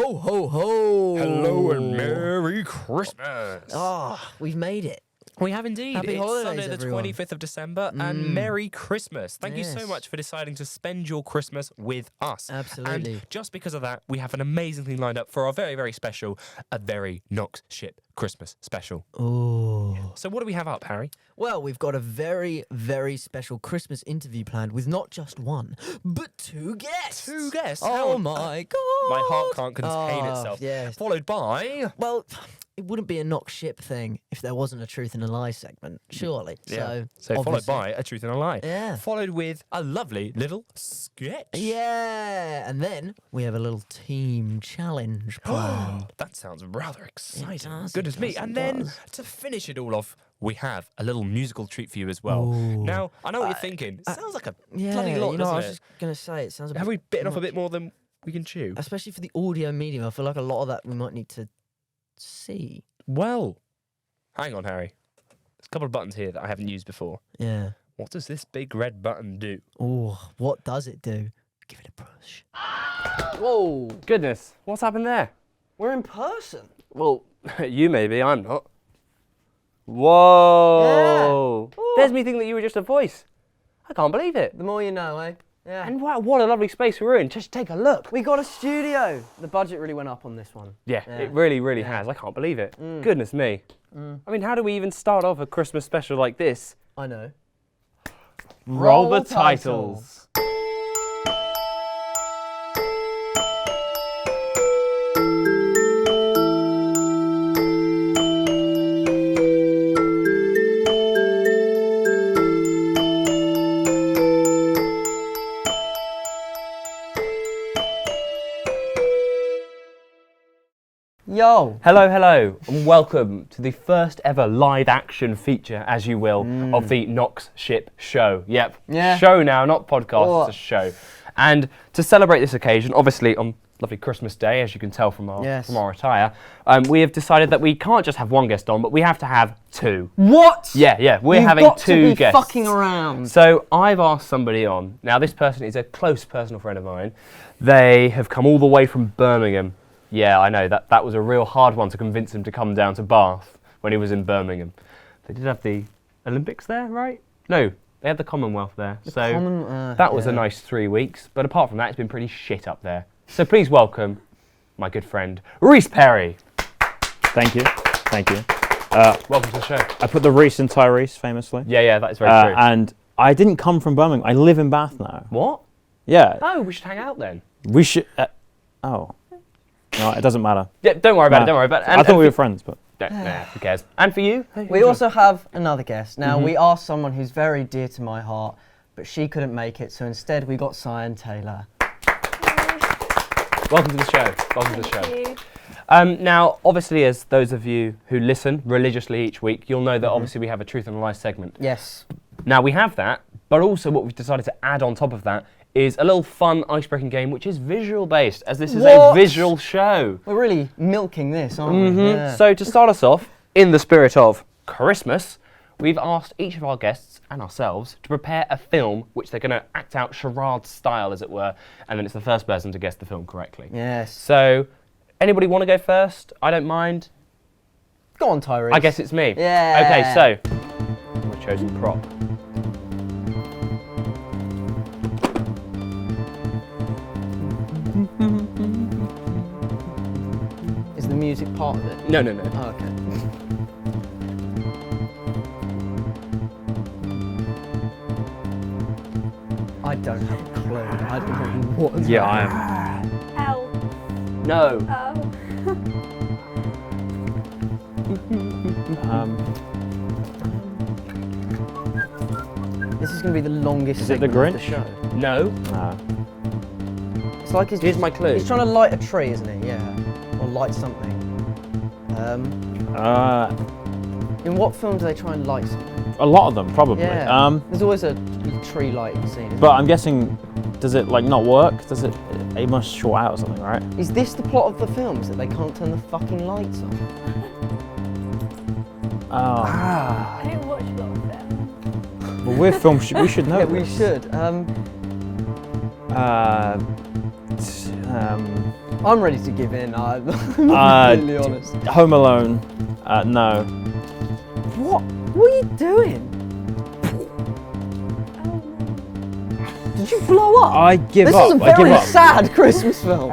Ho, ho, ho! Hello and Merry Christmas! Ah, we've made it. We have indeed. Happy it's holidays, Sunday the everyone. 25th of December and Merry Christmas. Thank you so Yes. much for deciding to spend your Christmas with us. Absolutely. And just because of that, we have an amazing thing lined up for our very, very special, a very Knox Shipp Christmas special. Oh. So what do we have up, Harry? Well, we've got a very, very special Christmas interview planned with not just one, but two guests. Two guests? Oh How- my God. My heart can't contain Oh, itself. Yes. Followed by... Well, it wouldn't be a Knox Shipp thing if there wasn't a Truth and a Lie segment, surely. So followed obviously- by a truth and a lie. Yeah. Followed with a lovely little sketch. Yeah, and then we have a little team challenge planned. That sounds rather exciting. does, Goodness it me. does, And it then does. to finish it all off, we have a little musical treat for you as well. Ooh. Now, I know what you're thinking. It sounds like a Yeah, bloody lot, you know, I was doesn't just going to say, it sounds a it? bit Have we bitten off a much. bit more than we can chew? Especially for the audio medium, I feel like a lot of that we might need to see. Well, hang on, Harry. There's a couple of buttons here that I haven't used before. Yeah. What does this big red button do? Oh, what does it do? Give it a push. Whoa, Goodness, what's happened there? we're in person. Well, you maybe, I'm not. Whoa! Yeah. Ooh. There's me thinking that you were just a voice. I can't believe it. The more you know, eh? Yeah. And wow, what a lovely space we're in. Just take a look. We got a studio. The budget really went up on this one. Yeah, Yeah. it really, really has. I can't believe it. Goodness me. I mean, how do we even start off a Christmas special like this? I know. Roll the titles. Yo. Hello, hello, and welcome to the first ever live action feature, as you will, of the Knox Shipp show. Yep, Yeah. show now, not podcast, Oh. it's a show. And to celebrate this occasion, obviously on lovely Christmas Day, as you can tell from our, Yes. from our attire, we have decided that we can't just have one guest on, but we have to have two. What? Yeah, we're You've having got two to be guests. fucking around. So I've asked somebody on. Now this person is a close personal friend of mine. They have come all the way from Birmingham. Yeah, I know, that was a real hard one to convince him to come down to Bath when he was in Birmingham. They did have the Olympics there, right? No, they had the Commonwealth there. That was a nice 3 weeks, but apart from that, it's been pretty shit up there. So please welcome my good friend, Reese Perry. Thank you. Welcome to the show. I put the Reese in Tyrese, famously. Yeah, that is very true. And I didn't come from Birmingham. I live in Bath now. What? Yeah. Oh, we should hang out then. We should... oh. No, it doesn't matter. Yeah, don't worry about it, Nah. don't worry about it. I thought we were friends, but... Nah, who cares? And for you? We also have another guest. Now, we asked someone who's very dear to my heart, but she couldn't make it, so instead we got Cyan Taylor. Welcome to the show. Welcome to the show. Now, obviously, as those of you who listen religiously each week, you'll know that obviously we have a Truth and a Lie segment. Yes. Now, we have that, but also what we've decided to add on top of that is a little fun ice-breaking game, which is visual-based, as this is a What? visual show. We're really milking this, aren't we? Yeah. So to start us off, in the spirit of Christmas, we've asked each of our guests and ourselves to prepare a film which they're going to act out charade style, as it were, and then it's the first person to guess the film correctly. Yes. So, anybody want to go first? I don't mind. Go on, Tyrese. I guess it's me. Yeah. Okay, so, my chosen prop. Is the music part of it? No. Oh, okay. I don't have a clue. I don't know what. Yeah, I am. L. No. Oh. This is going to be the longest Is it the segment of Grinch? the show. No. It's like he's Here's my clue. He's trying to light a tree, isn't he? Yeah. Or light something. In what film do they try and light something? A lot of them, probably. Yeah. There's always a tree lighting scene. isn't But I'm guessing, does it like not work? Does it? It must short out or something, right? there? Is this the plot of the film? Is that they can't turn the fucking lights on? Oh. I don't watch a lot of film. Well, we're film. We should know. Yeah, we this. should. I'm ready to give in. I'm completely honest. Home Alone. No. What? What are you doing? Did you blow up? I give this up. is a I give very up. sad Christmas film.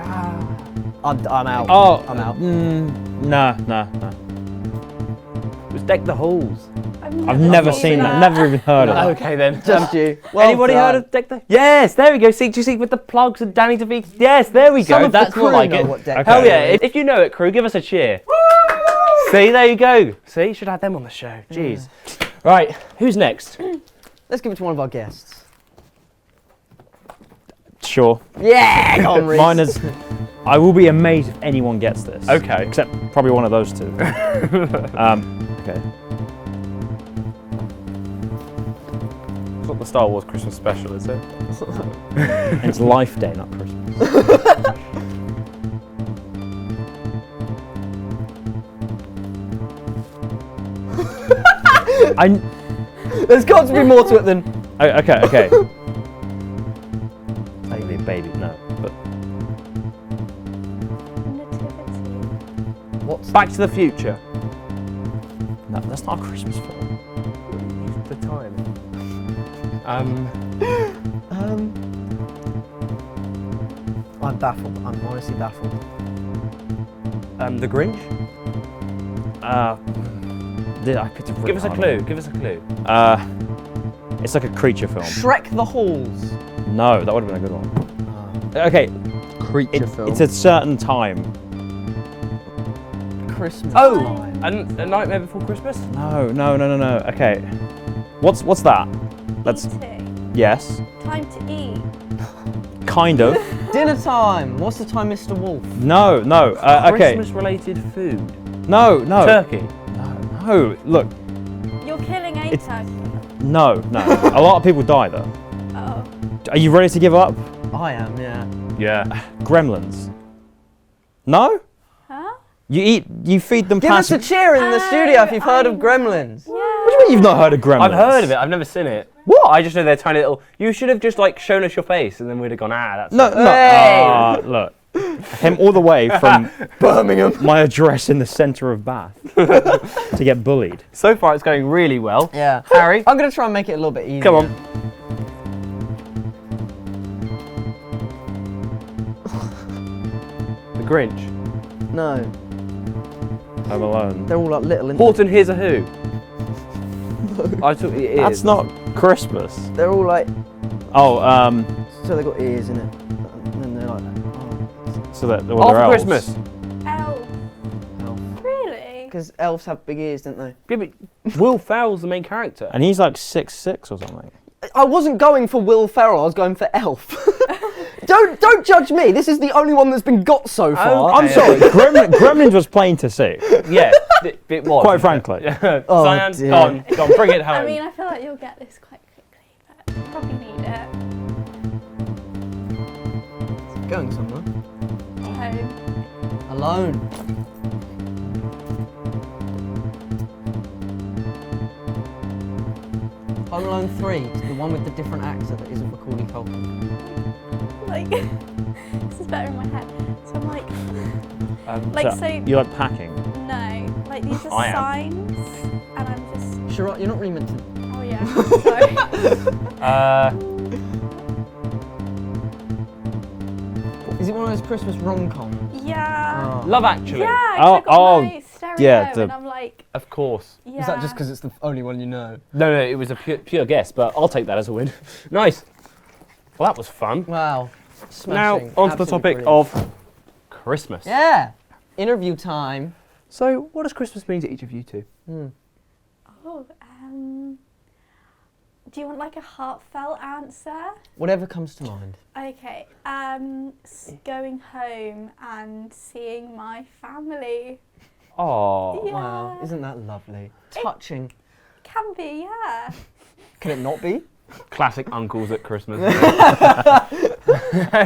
I'm out. Oh, I'm out. No. It was Deck the Halls. I've never seen that. Never even heard of it. Okay then. Just you. Well Anybody done. heard of Deck the? Yes, there we go. See, do you see with the plugs and Danny DeVito? Yes, there we Some go. of the That's more crew like know it. what Deck Okay. Hell yeah! If you know it, crew, give us a cheer. See, there you go. See, should have them on the show. Jeez. Right, who's next? Let's give it to one of our guests. Sure. Yeah, go on, Reese. Mine is. I will be amazed if anyone gets this. Okay. Except probably one of those two. Okay. It's not the Star Wars Christmas special, is it? It's Life Day, not Christmas. There's got to be more to it than. Okay. Baby, no. But Nativity. What's Back to the Future. no, that's not a Christmas film. The time. I'm baffled. I'm honestly baffled. The Grinch. I picked a really Give us a hard clue. one. Give us a clue. It's like a creature film. Shrek the Halls. No, that would have been a good one. Okay, Creature film. it's a certain time. Christmas. Oh, time. A Nightmare Before Christmas. No. Okay, what's that? That's Eating. yes, Time to eat. kind of. Dinner time. What's the time, Mr. Wolf? No. Okay, Christmas-related food. No. Turkey. No. Look, You're killing a It's- turkey. no. A lot of people die though. Oh. Are you ready to give up? I am, yeah. Yeah. Gremlins. No? Huh? You feed them Give us a cheer in the studio if you've heard of Gremlins. Yeah. What do you mean you've not heard of Gremlins? I've heard of it. I've never seen it. What? I just know they're tiny little. You should have just like shown us your face, and then we'd have gone. That's No. Hey! Look, him all the way from Birmingham. my address in the centre of Bath to get bullied. So far, it's going really well. Yeah. Harry, I'm going to try and make it a little bit easier. come on. The Grinch. No. Home Alone. They're all like little. Horton Here's a Who. I thought it is. That's not Christmas. They're all like. Oh, So they've got ears in it. And then they're like. Oh. so that well, After they're elves. Christmas. Elf. Elf. Really? Because elves have big ears, don't they? Yeah, but Will Ferrell's the main character. And he's like 6'6" or something. I wasn't going for Will Ferrell. I was going for Elf. Don't judge me. This is the only one that's been got so far. Okay. I'm sorry, Gremlins was plain to see. Yeah, it was. Quite frankly. Oh, Cyan, dear. go on, bring it home. I mean, I feel like you'll get this quite quickly, but you probably need it. Going somewhere. Home. Alone. Home Alone 3, the one with the different actor that isn't Macaulay Culkin. Like, this is better in my head. So I'm like, So, so you like packing? no, like these are I am. signs, and I'm just, Sure, you're not really meant to. oh yeah, sorry. Is it one of those Christmas rom-coms? Yeah. Oh. Love Actually. Yeah, Oh, 'cause I got oh, my stereo yeah, the- and I'm like, Of course. yeah. Is that just because it's the only one you know? No, it was a pure guess, but I'll take that as a win. Nice. Well, that was fun. Wow. Now, Smashing. on to the Absolutely topic brilliant. of Christmas. Yeah. Interview time. So, what does Christmas mean to each of you two? Oh, do you want like a heartfelt answer? Whatever comes to mind. Okay, going home and seeing my family. Oh. Yeah. Wow. Isn't that lovely? Touching. Can be, yeah. Can it not be? Classic uncles at Christmas.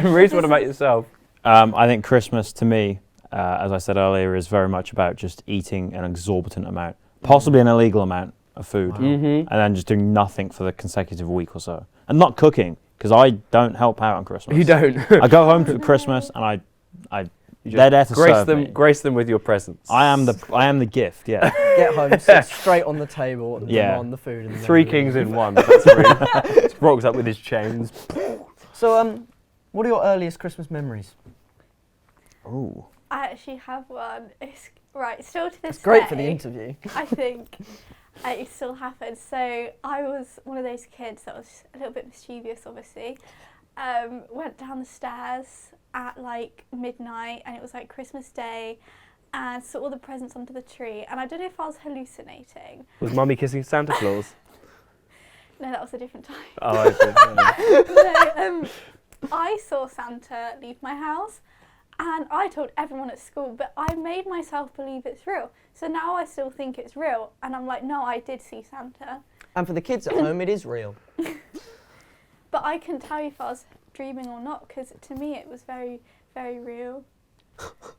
Reese, what about yourself? I think Christmas to me, as I said earlier, is very much about just eating an exorbitant amount, possibly an illegal amount of food, and then just doing nothing for the consecutive week or so. And not cooking, because I don't help out on Christmas. You don't. I go home to Christmas and I You They're there to serve me. Grace them with your presence. I am the gift. Yeah. Get home, sit straight on the table, and Yeah. demand the food. And Three kings in one. That's really, rocks up with his chains. So, what are your earliest Christmas memories? Ooh. I actually have one. It's right, still to this It's great for day, the interview. I think it still happens. So I was one of those kids that was a little bit mischievous, obviously. Went down the stairs at like midnight, and it was like Christmas Day, and saw all the presents under the tree. And I don't know if I was hallucinating. Was Mummy kissing Santa Claus? No, that was a different time. Oh, I see. No, I saw Santa leave my house. And I told everyone at school, but I made myself believe it's real. So now I still think it's real. And I'm like, no, I did see Santa. And for the kids at home, it is real. But I couldn't tell you if I was dreaming or not, because to me it was very, very real.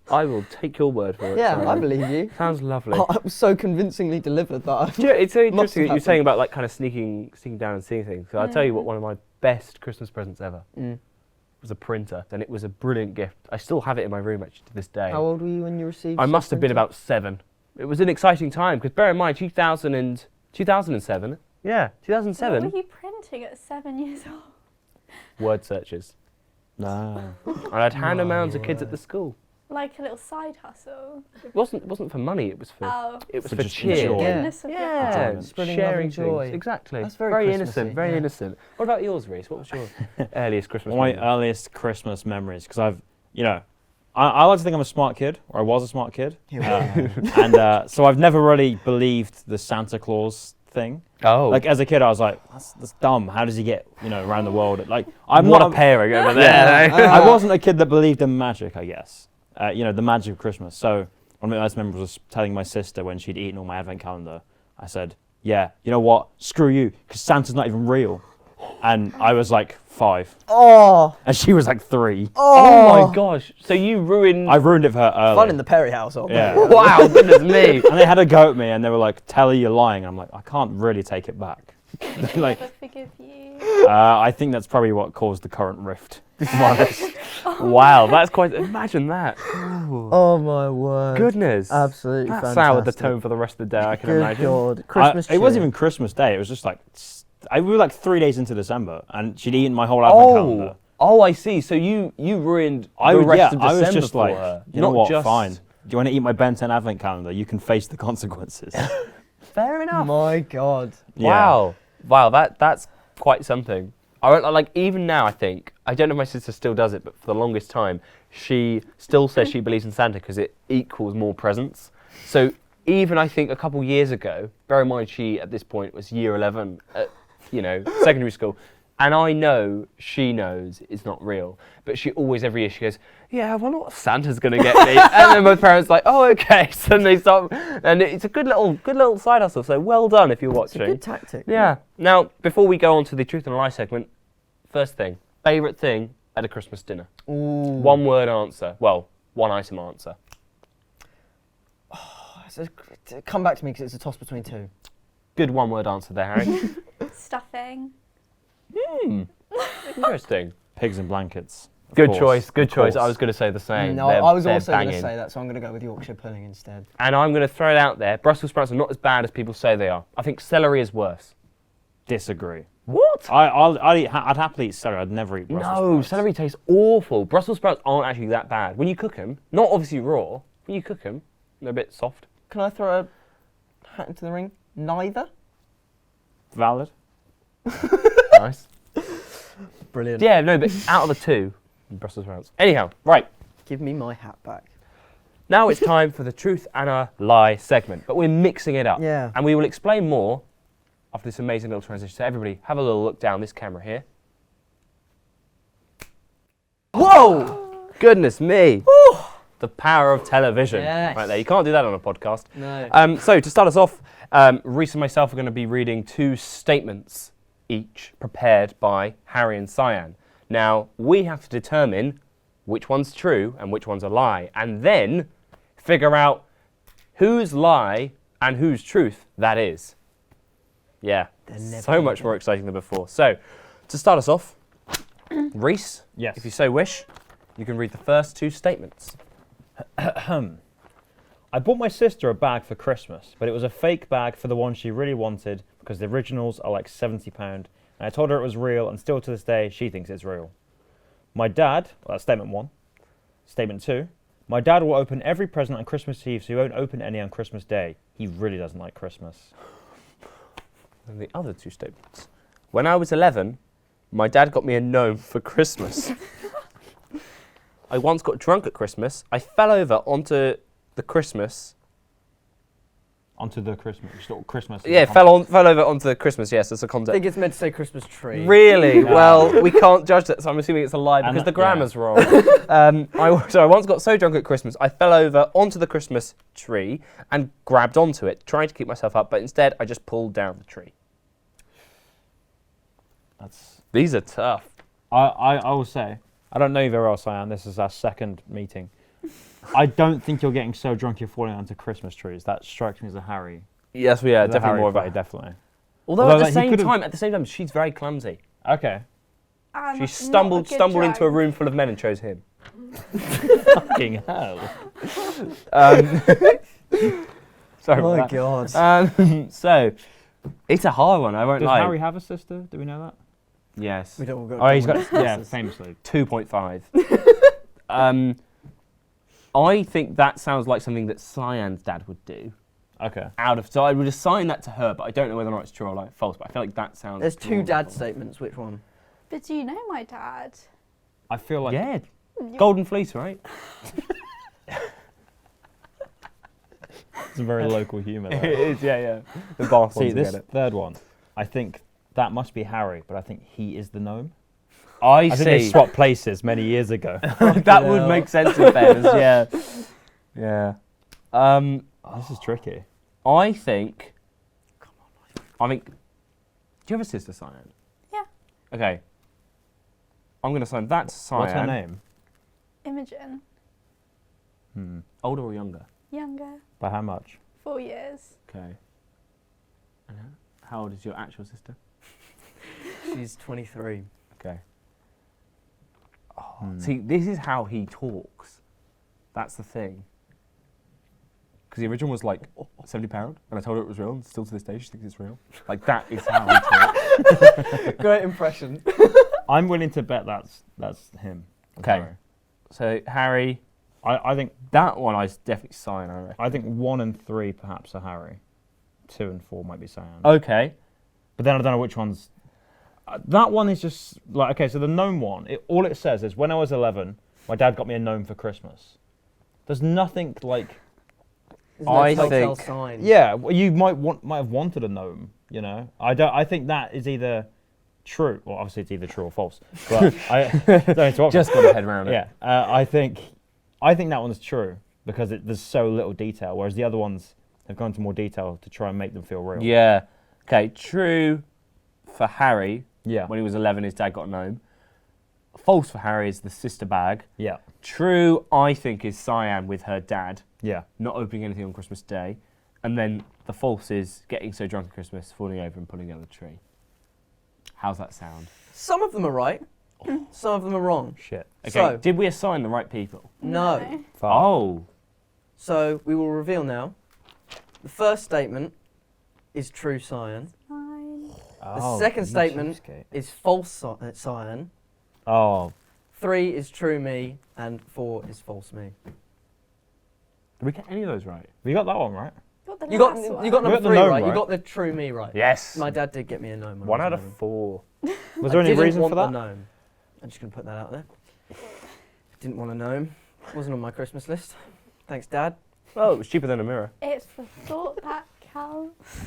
I will take your word for it. Yeah, sorry. I believe you. Sounds lovely. Oh, it was so conviously delivered that Yeah, it's so Must interesting have that you're saying happened. about like kind of sneaking down and seeing things. So I'll tell you what one of my best Christmas presents ever was a printer, and it was a brilliant gift. I still have it in my room actually to this day. How old were you when you received I said must have been printer? about 7. It was an exciting time because bear in mind 2007. Yeah, What 2007. were you printing at 7 years old? Word searches. No. And I'd hand them around to kids at the school. Like a little side hustle? It wasn't for money. It was for Oh, it was For for just cheer. joy. Yeah. goodness of your Yeah, heart. Enjoyment. Spreading love sharing and joy. things. Exactly. That's very innocent. Christmassy, Very yeah. innocent. What about yours, Reese? What was your earliest Christmas? My memory? earliest Christmas memories, because I like to think I'm a smart kid, or I was a smart kid, and so I've never really believed the Santa Claus thing. Oh, Like as a kid, I was like, that's dumb. How does he get around the world? Like I'm what not a pairing over there. Yeah, I wasn't a kid that believed in magic, I guess. The magic of Christmas. So one of my earliest memories was telling my sister when she'd eaten all my advent calendar. I said, "Yeah, you know what? Screw you, because Santa's not even real." And I was like 5, Oh, and she was like 3. Oh my gosh! So you ruined. I ruined it for her early. fun in the Perry household. Yeah. Wow, goodness me! And they had a go at me, and they were like, "Tell her you're lying." And I'm like, I can't really take it back. Like, Never forgive you. I think that's probably what caused the current rift. If I'm honest. Wow, that's quite. Imagine that. Oh my word. Goodness. Absolutely That fantastic. soured the tone for the rest of the day. I can Good imagine. God. Christmas It wasn't cheer. even Christmas Day. It was just like we were like 3 days into December, and she'd eaten my whole advent calendar. Oh, I see. So you ruined I the would, rest of I December was just for like, her. you know Not what? just- Fine. Do you want to eat my Ben 10 advent calendar? You can face the consequences. Fair enough. My God. Wow. Wow, that's quite something. I won't, like, even now, I think, I don't know if my sister still does it, but for the longest time, she still says she believes in Santa because it equals more presents. So even, I think, a couple years ago, bear in mind she, at this point, was year 11 at, secondary school, and I know she knows it's not real, but she always, every year, she goes, yeah, I wonder what Santa's going to get me. And then my parents are like, oh, okay. So then they start, and it's a good little side hustle, so well done if you're It's watching. a good tactic. Yeah. Now, before we go on to the truth and lie segment, first thing, favourite thing at a Christmas dinner. Ooh. One word answer. Well, one item answer. So, come back to me because it's a toss between 2. Good one word answer there, Harry. Stuffing. Interesting. Pigs in blankets. of Good course, choice. Good of choice. course. I was going to say the same. No, They're- I was they're also going to banging. say that, so I'm going to go with Yorkshire pudding instead. And I'm going to throw it out there. Brussels sprouts are not as bad as people say they are. I think celery is worse. Disagree. What? I'd happily eat celery. I'd never eat Brussels No, sprouts. celery tastes awful. Brussels sprouts aren't actually that bad. When you cook them, not obviously raw, when you cook them, they're a bit soft. Can I throw a hat into the ring? Neither. Valid. Nice. Brilliant. Yeah, no, but out of the two, Brussels sprouts. Anyhow, right. Give me my hat back. Now it's time for the truth and a lie segment, but we're mixing it up. Yeah. And we will explain more after this amazing little transition. So everybody, have a little look down this camera here. Whoa! Goodness me. The power of television. Yes. Right there. You can't do that on a podcast. No. So to start us off, Reese and myself are going to be reading 2 statements each prepared by Harry and Cyan. Now, we have to determine which one's true and which one's a lie, and then figure out whose lie and whose truth that is. Yeah, never so much more exciting than before. So, to start us off, Reese, Yes. if you so wish, you can read the first 2 statements. I bought my sister a bag for Christmas, but it was a fake bag for the one she really wanted because the originals are like £70, and I told her it was real, and still to this day, she thinks it's real. My dad, well, that's statement 1. Statement 2, my dad will open every present on Christmas Eve, so he won't open any on Christmas Day. He really doesn't like Christmas. And the other 2 statements. When I was 11, my dad got me a gnome for Christmas. I once got drunk at Christmas. I fell over onto the Christmas. Onto the Christmas. Christmas. Yeah, fell over onto the Christmas. Yes, that's a I concept. think it's meant to say Christmas tree. Really? No. Well, we can't judge that, so I'm assuming it's a lie because And the grammar's wrong. I once got so drunk at Christmas, I fell over onto the Christmas tree and grabbed onto it, trying to keep myself up, but instead I just pulled down the tree. These are tough. I will say, I don't know you very well, Cyan. This is our second meeting. I don't think you're getting so drunk you're falling onto Christmas trees. That strikes me as a Harry. Yes, we are As a definitely Harry more of play, a. definitely. Although Although, at like, he the same time, she's very clumsy. Okay. And She not stumbled a good into a drunk. room full of men and chose him. Fucking hell. Sorry My about God. that. So, it's a hard one. I won't Does lie. Harry have a sister? Do we know that? Yes. We don't Oh, he's got, dominant yeah, sisters. famously. 2.5. I think that sounds like something that Cyan's dad would do. Okay. So I would assign that to her, but I don't know whether or not it's true or like false. But I feel like that sounds. There's 2 dad plausible. statements. Which one? But do you know my dad? I feel like... Yeah, Golden Fleece, right? It's a very local humour. It though. is, yeah. The bath See, ones this get it. third one, I think that must be Harry, but I think he is the gnome. I I think they see. swapped places many years ago. That would make sense in fairness. Yeah. This is tricky. I think. Do you have a sister, Cyan? Yeah. Okay. I'm going to sign that to Cyan. What's her name? Imogen. Older or younger? Younger. By how much? 4 years. Okay. And how old is your actual sister? She's 23. Okay. See, this is how he talks. That's the thing. Because the original was like £70, and I told her it was real, and still to this day she thinks it's real. Like, that is how he talks. Great impression. I'm willing to bet that's him. Okay. Harry. So, Harry, I think that one I definitely sign, I reckon. I think 1 and 3 perhaps are Harry. 2 and 4 might be Cyan. Okay. But then I don't know which one's... that one is just like, okay, so the gnome one, all it says is, when I was 11, my dad got me a gnome for Christmas. There's nothing like... There's no I telltale think- sign. Yeah, well, you might have wanted a gnome, you know? I think that is either true, well, obviously it's either true or false, but Just got a head around it. Yeah, I think that one's true because there's so little detail, whereas the other ones have gone into more detail to try and make them feel real. Yeah. Okay, true for Harry. Yeah. When he was 11, his dad got a gnome. False for Harry is the sister bag. Yeah. True, I think, is Cyan with her dad Yeah. not opening anything on Christmas Day. And then the false is getting so drunk at Christmas, falling over and pulling down the tree. How's that sound? Some of them are right. Some of them are wrong. Shit. Okay, So- did we assign the right people? No. Oh. So we will reveal now. The first statement is true Cyan. Fine. The second statement is false Cyan. Oh, 3 is true me, and 4 is false me. Did we get any of those right? we got that one right. You got last one. you got We number got the 3 gnome right. You right. got the true me right. Yes. My dad did get me a gnome. when I 1 was out of 11. 4. Was there I any didn't reason want for the that? gnome. I'm just gonna put that out there. Didn't want a gnome. Wasn't on my Christmas list. Thanks, Dad. Oh, it was cheaper than a mirror. It's the thought that counts.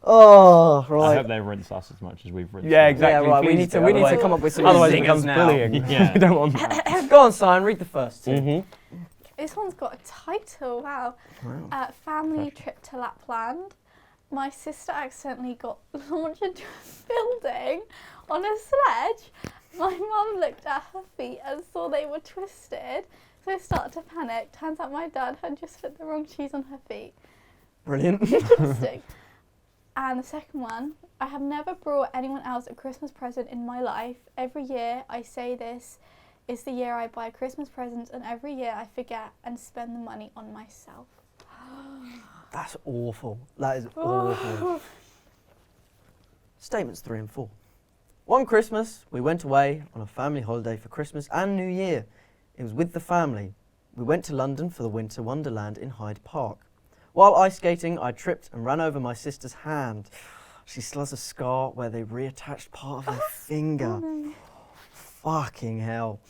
Oh, I right. hope they rinse us as much as we've rinsed Yeah, them. exactly. Yeah, right. We Please need do, to otherwise- come up with some Otherwise it zingers becomes now. bullying. Yeah. We don't want that. Go on, Cyan. Read the first 2. Mm-hmm. This one's got a title, wow. Family trip to Lapland. My sister accidentally got launched into a building on a sledge. My mum looked at her feet and saw they were twisted, so I started to panic. Turns out my dad had just put the wrong shoes on her feet. Brilliant. Interesting. And the second one, I have never brought anyone else a Christmas present in my life. Every year I say this is the year I buy Christmas presents, and every year I forget and spend the money on myself. That's awful. That is awful. Statements 3 and 4. One Christmas, we went away on a family holiday for Christmas and New Year. It was with the family. We went to London for the Winter Wonderland in Hyde Park. While ice skating, I tripped and ran over my sister's hand. She still has a scar where they reattached part of her finger. Fucking hell.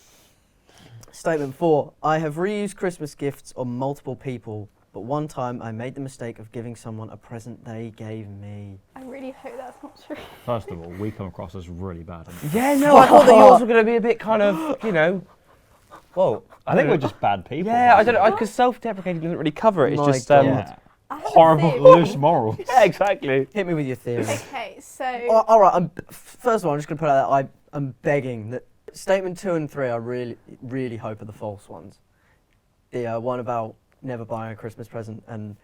Statement 4. I have reused Christmas gifts on multiple people, but one time I made the mistake of giving someone a present they gave me. I really hope that's not true. First of all, we come across as really bad. Yeah, no, I thought that yours were going to be a bit kind of, you know. Well, I think we're just bad people. Yeah, I don't know, because self-deprecating doesn't really cover it. It's My just God. Yeah. I have a Horrible, theory. loose morals. yeah, exactly. Hit me with your theory. Okay, so All right, first of all, I'm just going to put out that I'm begging that statement 2 and 3 I really hope are the false ones. The one about never buying a Christmas present and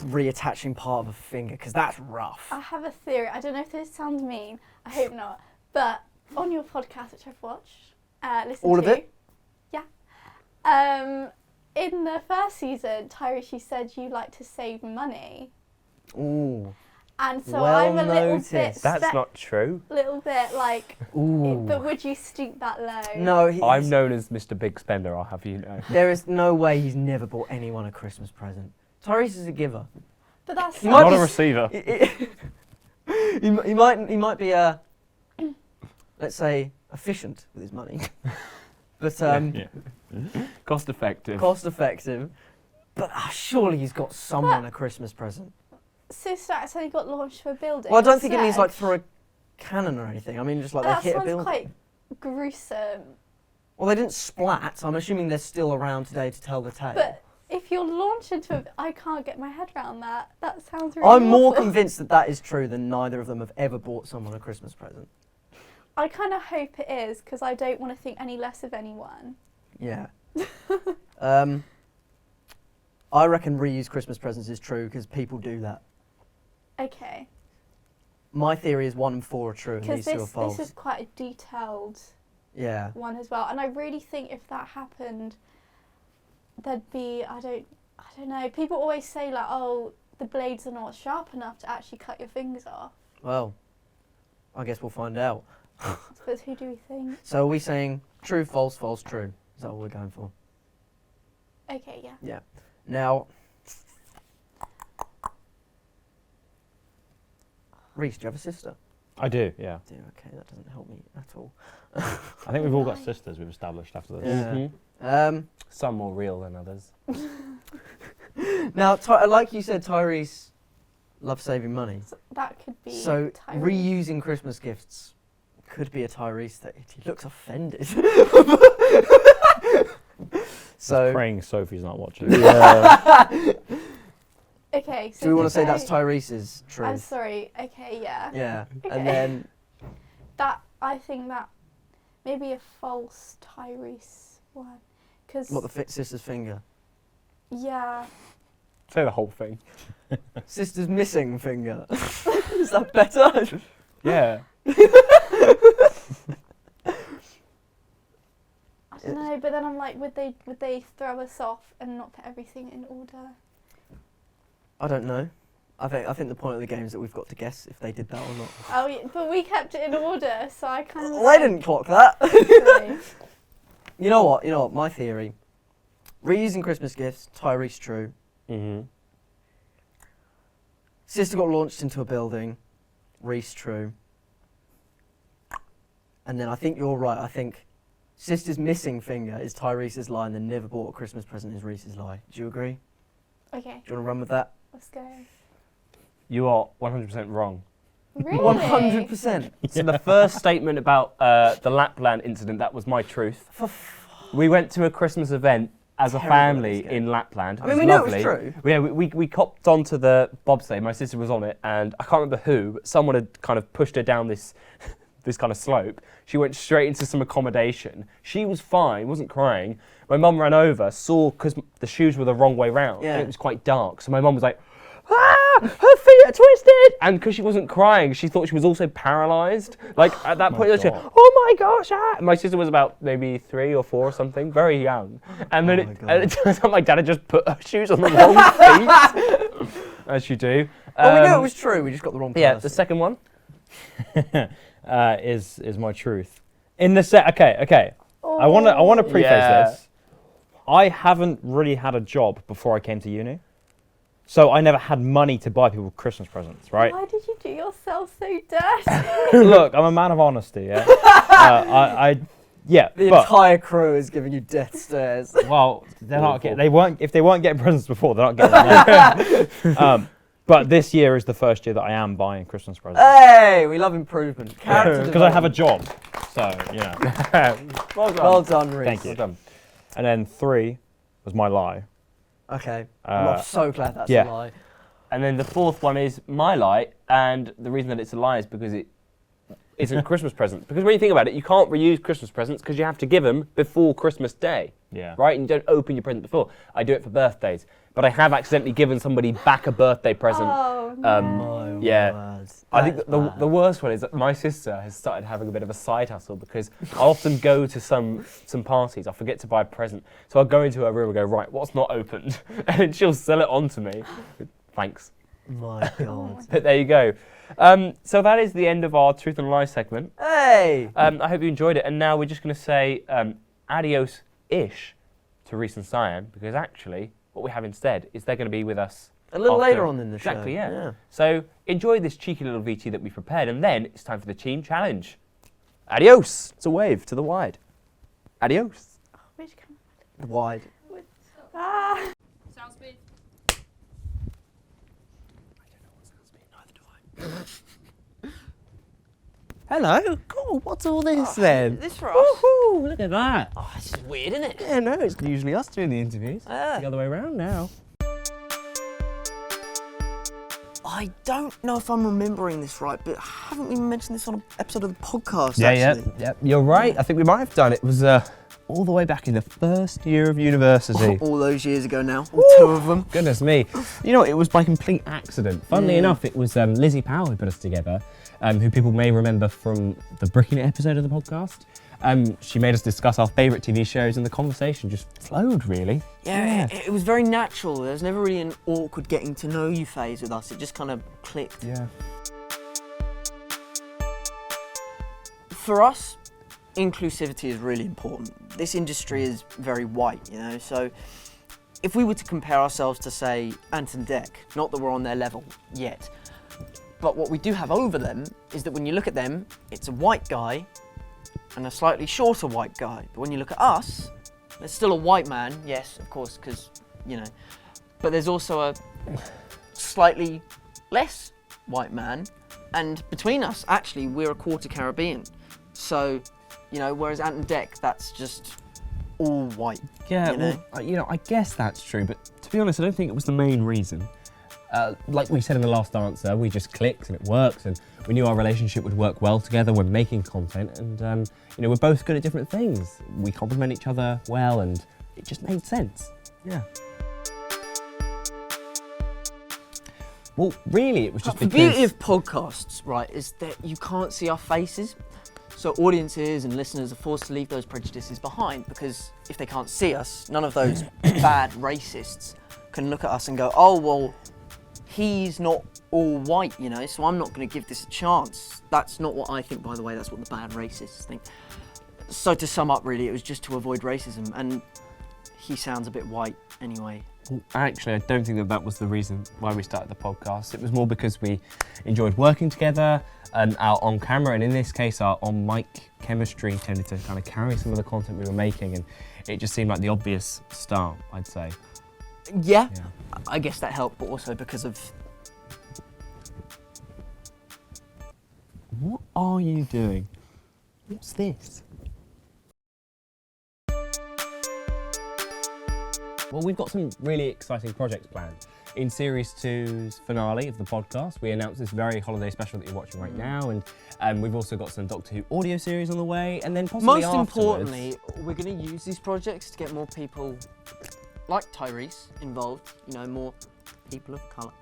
reattaching part of a finger, because that's rough. I have a theory. I don't know if this sounds mean. I hope not. But on your podcast, which I've watched, listened All to. of it? Yeah. In the first season, Tyrese, you said you like to save money. Ooh. And so Well I'm a little bit, noticed. That's not true. little bit like, Ooh. but would you stoop that low? No, I'm known as Mr. Big Spender, I'll have you know. there is no way he's never bought anyone a Christmas present. Tyrese is a giver. But that's He might Not be a receiver. he might be let's say efficient with his money, but Cost effective. cost effective. But surely he's got someone a Christmas present. Sister actually got launched for a building. Well, I don't think it means instead. like through a cannon or anything. I mean just like That they hit a sounds building. quite gruesome. Well, they didn't splat. I'm assuming they're still around today to tell the tale. But if you're launched into a, I can't get my head around that. That sounds really I'm more awful. convinced that that is true than neither of them have ever bought someone a Christmas present. I kind of hope it is, because I don't want to think any less of anyone. Yeah. I reckon reuse Christmas presents is true because people do that. Okay. My theory is 1 and 4 are true and Because these 2 are false. this is quite a detailed Yeah. one as well. And I really think if that happened, there'd be, I don't know. People always say like, oh, the blades are not sharp enough to actually cut your fingers off. Well, I guess we'll find out. But who do we think? So are we saying true, false, false, true? Is that what we're going for? Okay, yeah. Yeah. Now, Reece, do you have a sister? I do, yeah. Do okay, that doesn't help me at all. I think we've all got sisters we've established after this. Yeah. Mhm. Some more real than others. Now, like you said, Tyrese loves saving money. So that could be. So Tyrese. reusing Christmas gifts could be a Tyrese thing. He looks offended. So Praying Sophie's not watching. Okay, so do we want to to say that's Tyrese's truth? I'm sorry. Okay, yeah. Yeah. Okay. And then That I think that maybe a false Tyrese one, because what, the sister's finger? yeah, Say the whole thing. Sister's missing finger. Is that better? Yeah. I don't know. But then I'm like, would they throw us off and not put everything in order? I don't know. I think the point of the game is that we've got to guess if they did that or not. Oh, yeah, but we kept it in order, so I kind of. Well, I didn't clock that. Sorry. You know what? My theory. Reusing Christmas gifts, Tyrese true. Mhm. Sister got launched into a building, Reece true. And then I think you're right. I think sister's missing finger is Tyrese's lie and then never bought a Christmas present is Reece's lie. Do you agree? Okay, Do you want to run with that? let's go. You are 100% wrong. Really? 100%. So the first statement about the Lapland incident, that was my truth. We went to a Christmas event as a Terrible at family this game. in Lapland. I mean, was we knew it was lovely. true. Yeah, we copped onto the bobsleigh. My sister was on it, and I can't remember who, but someone had kind of pushed her down this kind of slope. She went straight into some accommodation. She was fine, wasn't crying. My mum ran over, saw, because the shoes were the wrong way round, Yeah. and it was quite dark. So my mum was like, ah! her feet are twisted. And because she wasn't crying, she thought she was also paralysed. Like at that point, she went, oh my gosh! Ah. My sister was about maybe 3 or 4 or something, very young. And then it turns out my dad had just put her shoes on the wrong feet, as you do. Well, we knew it was true. We just got the wrong person. Yeah, the second one. Is my truth. In the set, okay. I want to preface this. I haven't really had a job before I came to uni, so I never had money to buy people Christmas presents, right? Why did you do yourself so dirty? Look, I'm a man of honesty. Yeah. The entire crew is giving you death stares. Well, they're not getting. If they weren't getting presents before, they're not getting them. But this year is the first year that I am buying Christmas presents. Hey, we love improvement. Because I have a job, so you know. Well done, Reece. Thank you. Well done. And then 3 was my lie. Okay, I'm so glad that's a lie. And then the 4th one is my lie, and the reason that it's a lie is because it's a Christmas present. Because when you think about it, you can't reuse Christmas presents because you have to give them before Christmas Day. Yeah. Right? And you don't open your present before. I do it for birthdays. But I have accidentally given somebody back a birthday present. Oh, no. Yeah. I think the worst one is that my sister has started having a bit of a side hustle because I often go to some parties, I forget to buy a present. So I'll go into her room and go, right, what's not opened? And then she'll sell it on to me. Thanks. My God. But there you go. So that is the end of our Truth and Lie segment. Hey! I hope you enjoyed it. And now we're just going to say adios-ish to Reece and Cyan because actually what we have instead is they're going to be with us a little after. later on in the show. Exactly, yeah. So enjoy this cheeky little VT that we prepared, and then it's time for the team challenge. Adios. It's a wave to the wide. Adios. Which camera? Wide. Ah. Sound speed. Hello. Cool. What's all this then? This for us? Woohoo! Look at that. Oh, this is weird, isn't it? Yeah, no, it's usually us doing the interviews. Ah. It's the other way around now. I don't know if I'm remembering this right, but haven't we mentioned this on an episode of the podcast, Yeah, actually? yeah. You're right. I think we might have done it. It was all the way back in the first year of university. All those years ago now, all 2 of them. Goodness me. You know, it was by complete accident. Funnily enough, it was Lizzie Powell who put us together, who people may remember from the Bricking It episode of the podcast. She made us discuss our favourite TV shows and the conversation just flowed, really. Yeah, it was very natural. There was never really an awkward getting to know you phase with us. It just kind of clicked. Yeah. For us, inclusivity is really important. This industry is very white, you know, so if we were to compare ourselves to, say, Ant and Dec, not that we're on their level yet, but what we do have over them is that when you look at them, it's a white guy and a slightly shorter white guy. But when you look at us, there's still a white man, yes, of course, because, you know, but there's also a slightly less white man, and between us, actually, we're a quarter Caribbean. So, you know, whereas Ant and Dec, that's just all white. Yeah, you know? well, I guess that's true, but to be honest, I don't think it was the main reason. Like we said in the last answer, we just clicked and it works, and we knew our relationship would work well together when making content, and you know, we're both good at different things. We complement each other well, and it just made sense. Yeah. Well, really, it was just The because... beauty of podcasts, right, is that you can't see our faces. So audiences and listeners are forced to leave those prejudices behind, because if they can't see us, none of those bad racists can look at us and go, oh, well, he's not all white, you know, so I'm not going to give this a chance. That's not what I think, by the way, that's what the bad racists think. So to sum up, really, it was just to avoid racism, and he sounds a bit white anyway. Actually, I don't think that was the reason why we started the podcast. It was more because we enjoyed working together, and our on-camera, and in this case, our on-mic chemistry tended to kind of carry some of the content we were making, and it just seemed like the obvious start, I'd say. Yeah, I guess that helped, but also because of... What are you doing? What's this? Well, we've got some really exciting projects planned. In Series 2's finale of the podcast, we announced this very holiday special that you're watching right now, and we've also got some Doctor Who audio series on the way, and then possibly Most afterwards... importantly, we're going to use these projects to get more people like Tyrese involved, you know, more people of colour.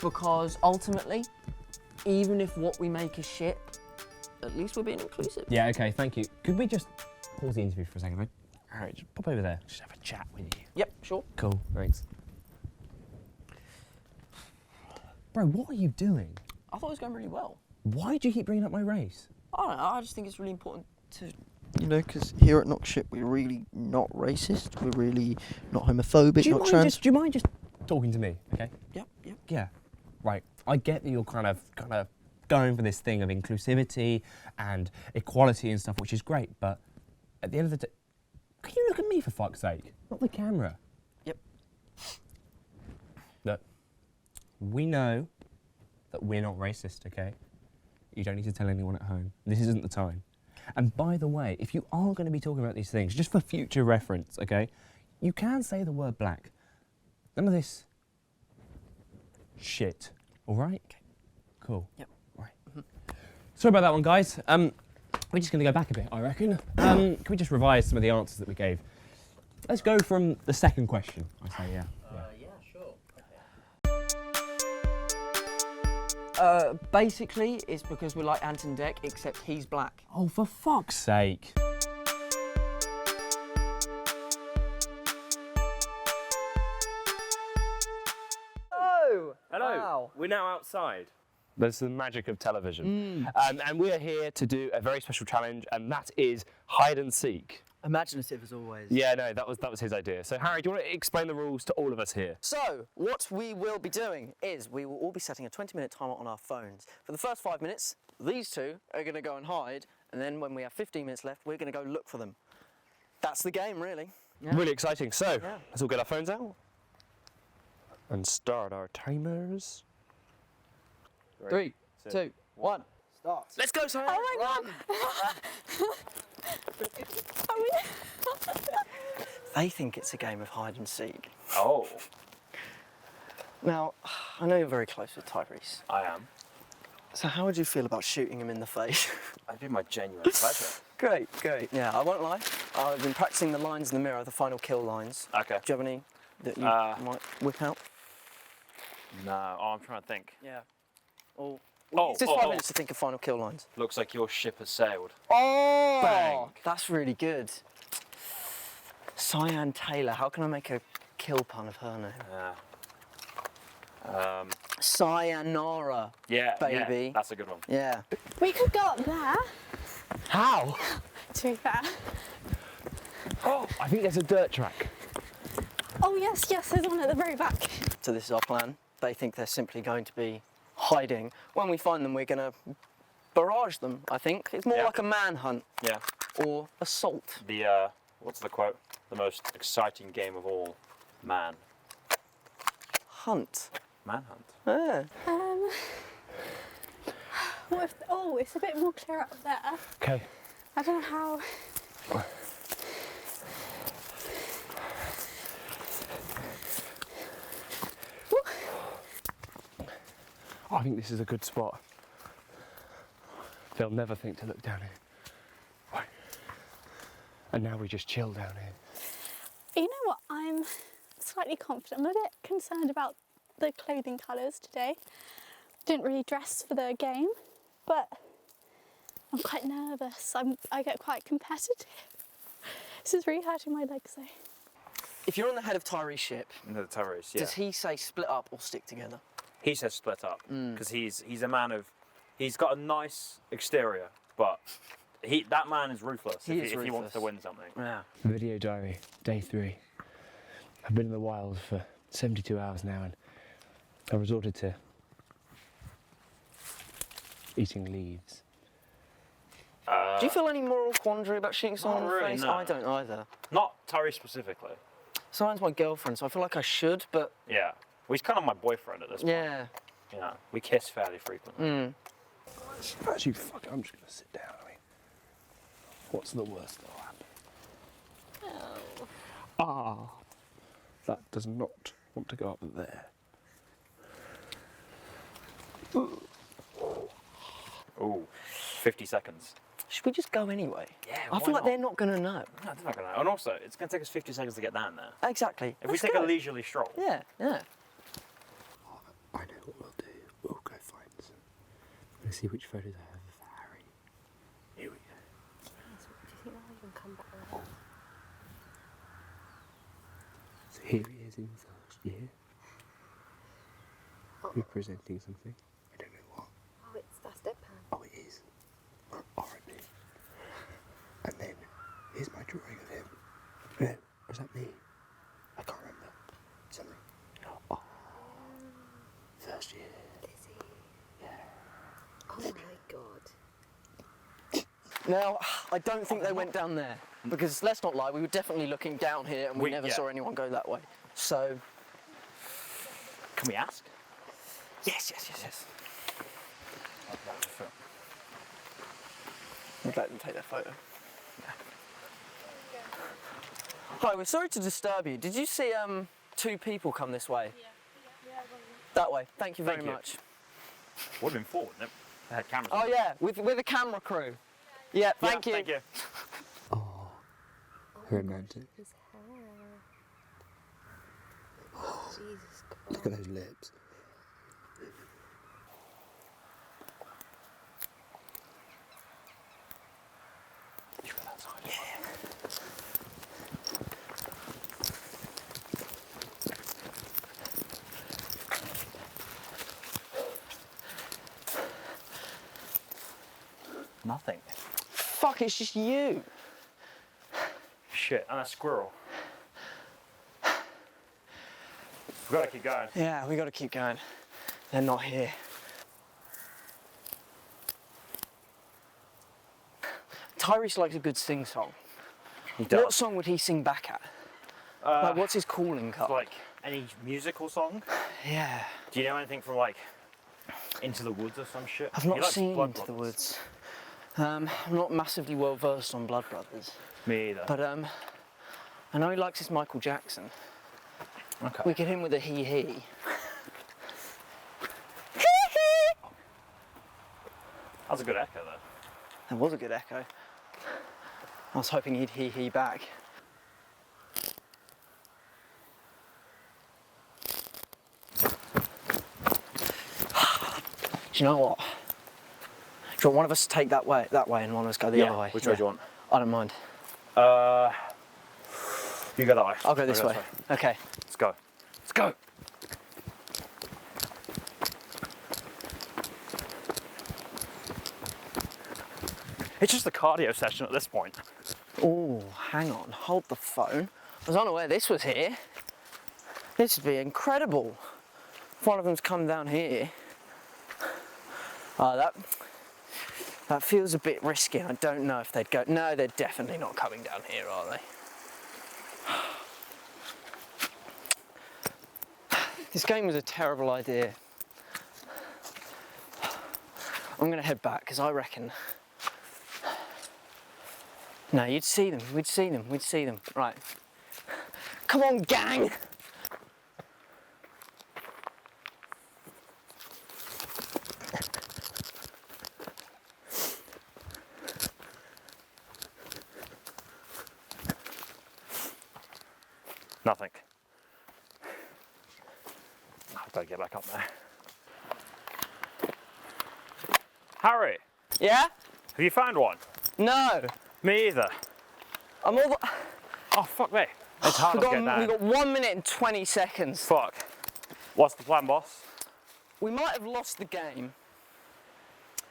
Because ultimately, even if what we make is shit, at least we're being inclusive. Yeah, okay, thank you. Could we just pause the interview for a second, right? All right, just pop over there. Just have a chat with you. Yep, sure. Cool, thanks. Bro, what are you doing? I thought it was going really well. Why do you keep bringing up my race? I don't know, I just think it's really important to, you know, because here at Knox Shipp, we're really not racist, we're really not homophobic, Do not trans. you mind just talking to me, okay? Yep. Yeah, right. I get that you're kind of going for this thing of inclusivity and equality and stuff, which is great, but at the end of the day, can you look at me for fuck's sake, not the camera? Yep. Look, we know that we're not racist, okay? You don't need to tell anyone at home. This isn't the time. And by the way, if you are going to be talking about these things, just for future reference, okay, you can say the word black. None of this shit, all right? Okay. Cool. Yep. Right. Sorry about that one, guys. We're just going to go back a bit, I reckon. Can we just revise some of the answers that we gave? Let's go from the second question. I say, yeah. Yeah, sure. Basically, it's because we like Ant and Dec, except he's black. Oh, for fuck's sake. Oh! Hello. Wow. We're now outside. That's the magic of television. And we are here to do a very special challenge, and that is hide and seek. Imaginative as always. Yeah, no, that was his idea. So Harry, do you want to explain the rules to all of us here? So, what we will be doing is we will all be setting a 20-minute timer on our phones. For the first 5 minutes, these two are going to go and hide, and then when we have 15 minutes left, we're going to go look for them. That's the game, really. Yeah. Really exciting. So, Yeah. let's all get our phones out and start our timers. 3, 2, 1, start. Let's go, Simon. Oh my god! They think it's a game of hide and seek. Oh, Now, I know you're very close with Tyrese. I am. So how would you feel about shooting him in the face? I'd be my genuine pleasure. Great. Yeah, I won't lie. I've been practicing the lines in the mirror, the final kill lines. Okay. Do you have any that you might whip out? No, I'm trying to think. Yeah. Or Oh, it's just 5 minutes to think of final kill lines. Looks like your ship has sailed. Oh! Bang. That's really good. Cyan Taylor. How can I make a kill pun of her name? Cyanara. Yeah, Baby. Yeah, that's a good one. Yeah. We could go up there, how? to be fair. Oh, I think there's a dirt track. Oh yes, there's one at the very back. So this is our plan. They think they're simply going to be hiding. When we find them, we're going to barrage them, I think. It's more Yeah. like a manhunt Yeah. or assault. The, what's the quote? The most exciting game of all. Man. Hunt. Manhunt. Yeah. What if, oh, it's a bit more clear up there. Okay. I don't know how. I think this is a good spot. They'll never think to look down here. Right. And now we just chill down here. You know what? I'm slightly confident. I'm a bit concerned about the clothing colours today. Didn't really dress for the game, but I'm quite nervous. I get quite competitive. This is really hurting my legs though. If you're on the head of Tyree's ship, The terrorist, yeah. does he say split up or stick together? He says split up because he's a man of. He's got a nice exterior, but that man is ruthless. He if is he wants ruthless. to win something. Yeah. Video diary, day 3. I've been in the wild for 72 hours now, and I resorted to eating leaves. Do you feel any moral quandary about shooting someone in the really, face? no. I don't either. Not Tyree specifically. Someone's my girlfriend, so I feel like I should, but Yeah. Well, he's kind of my boyfriend at this point. yeah. You know, we kiss fairly frequently. Actually, fuck it, I'm just gonna sit down. I mean, what's the worst that'll happen? Ah, that does not want to go up there. Ooh, 50 seconds. Should we just go anyway? Yeah, I feel like they're not going to know. No, they're not gonna. And also, it's gonna take us 50 seconds to get down there. Exactly. If we Let's take go. a leisurely stroll. Yeah. I know what we'll Let's see which photos I have of Harry. Here we go. Do you think I'll even come back around? So here he is in first year. Representing something. I don't know what. Oh, that's deadpan. Oh, it is. R.I.P. And then, here's my drawing of him. No, was that me? I can't remember. Something. Oh. First year. Is he? Yeah. Oh my god. Now, I don't think they went down there because let's not lie, we were definitely looking down here and we never saw anyone go that way. So, Can we ask? yes. We'd let them take their photo. Hi, we're sorry to disturb you. Did you see 2 people come this way? Yeah. That way. Thank you very much. Would have been forward, wouldn't it? They had cameras. Oh yeah, with a camera crew. Yeah, thank you. Thank you. Oh, romantic. His hair. Jesus Christ. Look at those lips. Nothing. Fuck, it's just you. Shit, and a squirrel. We've got to keep going. Yeah, we got to keep going. They're not here. Tyrese likes a good sing-song. He does. What song would he sing back at? Like, what's his calling card? Like any musical song? Yeah. Do you know anything from like Into the Woods or some shit? I've He not likes seen Blood Into the Brothers. Woods. I'm not massively well versed on Blood Brothers, Me either. but I know he likes his Michael Jackson. Okay. We get him with a he. That was a good echo though. That was a good echo. I was hoping he'd he back. Do you know what? Do you want one of us to take that way and one of us go the other way? Which way do you want? I don't mind. You go that way. I'll go this way. Okay. Let's go. Let's go. It's just a cardio session at this point. Oh, hang on. Hold the phone. I was unaware this was here. This would be incredible. If one of them's come down here. Oh, that feels a bit risky. I don't know if they'd go. No, they're definitely not coming down here, are they? This game was a terrible idea. I'm gonna head back because I reckon. No, you'd see them. We'd see them. We'd see them. Right. Come on, gang. Nothing. I've got to get back up there. Harry, Yeah? have you found one? No. Me either. I'm all. Oh, fuck me. It's hard We've to get down. got 1 minute and 20 seconds. Fuck. What's the plan, boss? We might have lost the game,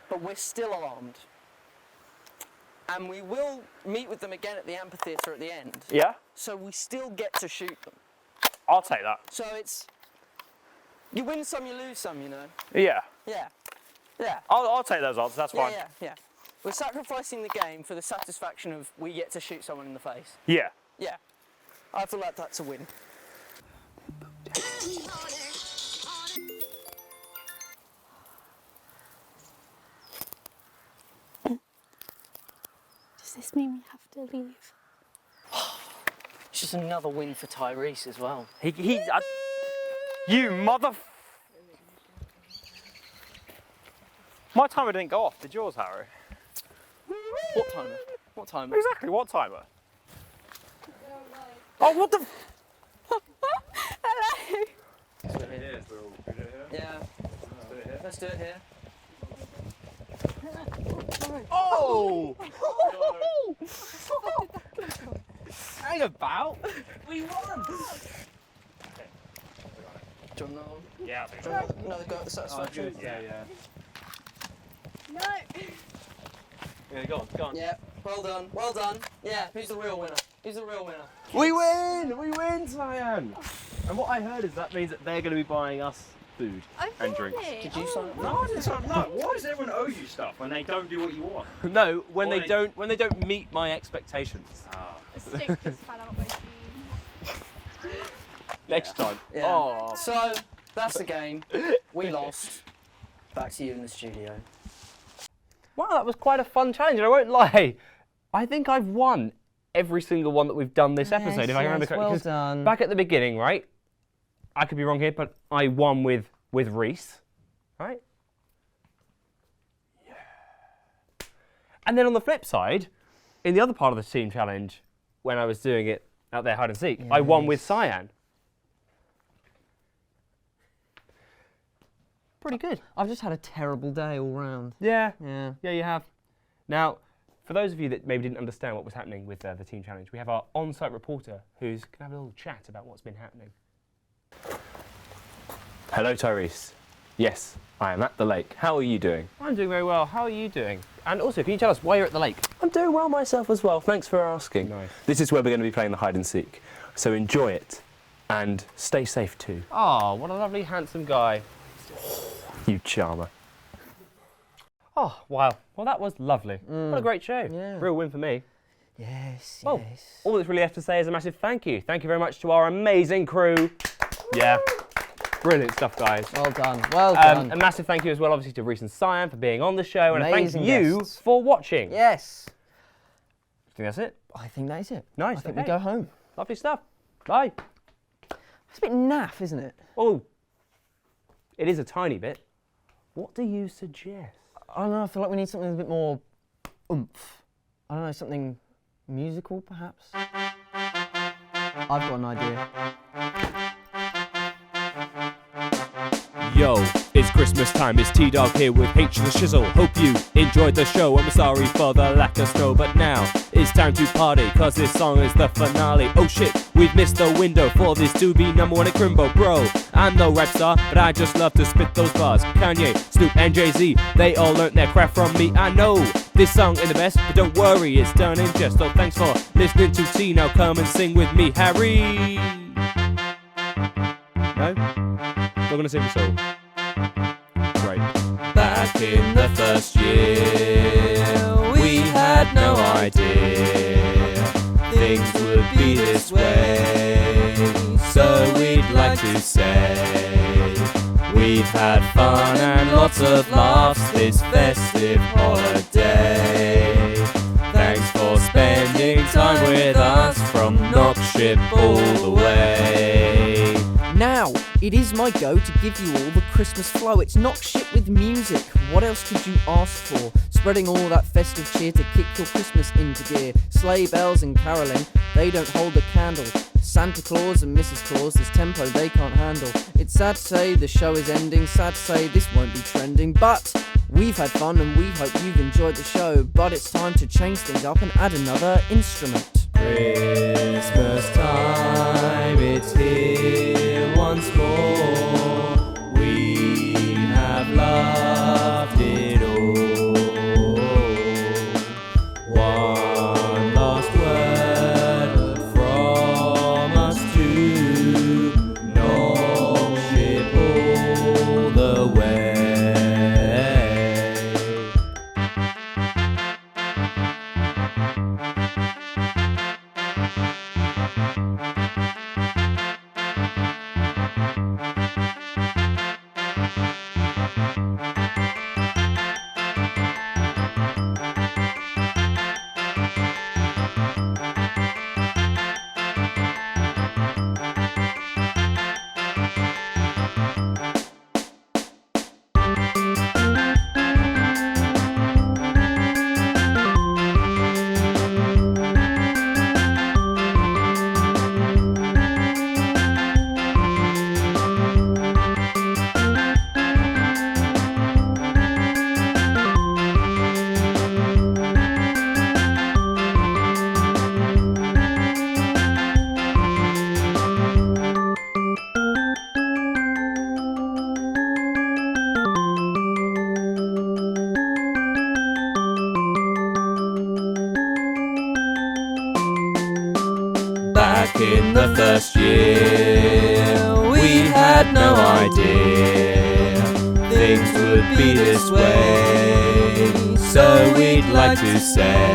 but we're still armed. And we will meet with them again at the amphitheatre at the end. Yeah? So we still get to shoot them. I'll take that. So it's. You win some, you lose some, you know? Yeah. Yeah. Yeah. I'll take those odds, that's fine. Yeah. We're sacrificing the game for the satisfaction of we get to shoot someone in the face. Yeah. Yeah. I feel like that's a win. Does this mean we have to leave? It's just another win for Tyrese as well. You mother... My timer didn't go off, did yours, Harry? What timer? What timer? Exactly, what timer? Oh, what the... Hello. Yeah. Let's do it here. Oh! Hang about. We won. Do you want another one? Yeah. Do you want another go at the satisfaction? Yeah. No. Yeah, go on. Yeah, well done, well done. Yeah, who's the real winner? Who's the real winner? We win, Cyan. And what I heard is that means that they're going to be buying us food and drinks. Did you sign up? No, I didn't sign up. No. Why does everyone owe you stuff when they don't do what you want? No, when Or they don't meet my expectations. The stick just fell out my jeans. Next time. Yeah. Oh. So, that's the game. We lost. Back to you in the studio. Wow, that was quite a fun challenge, and I won't lie. I think I've won every single one that we've done this episode, if I remember correctly. Well 'Cause done. back at the beginning, right? I could be wrong here, but I won with Reese, right? Yeah. And then on the flip side, in the other part of the team challenge, when I was doing it out there hide and seek, I won with Cyan. Pretty good. I've just had a terrible day all round. Yeah. Yeah. Yeah, you have. Now, for those of you that maybe didn't understand what was happening with the team challenge, we have our on-site reporter who's going to have a little chat about what's been happening. Hello, Tyrese. Yes, I am at the lake. How are you doing? I'm doing very well. How are you doing? And also, can you tell us why you're at the lake? I'm doing well myself as well. Thanks for asking. Nice. This is where we're going to be playing the hide and seek. So enjoy it and stay safe too. Oh, what a lovely, handsome guy. You charmer. Oh, wow. Well, that was lovely. What a great show. Yeah. Real win for me. Yes, Well, yes. all that's really left to say is a massive thank you. Thank you very much to our amazing crew. Yeah. Brilliant stuff, guys. Well done. Well done. A massive thank you as well, obviously, to Reese and Cyan for being on the show, and Amazing a thank you guests. for watching. Yes. I think that's it. I think that is it. Nice, I think okay. we go home. Lovely stuff. Bye. It's a bit naff, isn't it? Oh, it is a tiny bit. What do you suggest? I don't know. I feel like we need something a bit more oomph. I don't know, something musical, perhaps. I've got an idea. Yo, it's Christmas time, it's T-Dog here with H the Shizzle. Hope you enjoyed the show, and we're sorry for the lack of snow. But now, it's time to party, cause this song is the finale. Oh shit, we've missed the window for this to be #1 at Crimbo. Bro, I'm no rap star, but I just love to spit those bars. Kanye, Snoop and Jay-Z, they all learnt their craft from me. I know this song ain't the best, but don't worry, it's done in jest. So thanks for listening to T, now come and sing with me, Harry. No? Not gonna sing the song. Great. Back in the first year, we had no idea things would be this way. So we'd like to say we've had fun and lots of laughs this festive holiday. Thanks for spending time with us from Knox Shipp all the way. Now, it is my go to give you all the Christmas flow. It's Knox Shipp with music. What else could you ask for? Spreading all that festive cheer to kick your Christmas into gear. Sleigh bells and caroling, they don't hold a candle. Santa Claus and Mrs. Claus, this tempo they can't handle. It's sad to say the show is ending, sad to say this won't be trending, but we've had fun and we hope you've enjoyed the show. But it's time to change things up and add another instrument. Christmas time, it's here once more. We have loved it all. One last word from us to Knox Shipp all the way. Back in the first year, we had no idea things would be this way. So we'd like to say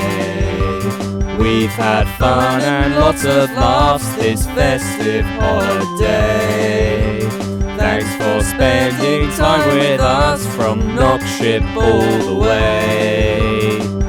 we've had fun and lots of laughs this festive holiday. Thanks for spending time with us from Knox Shipp all the way.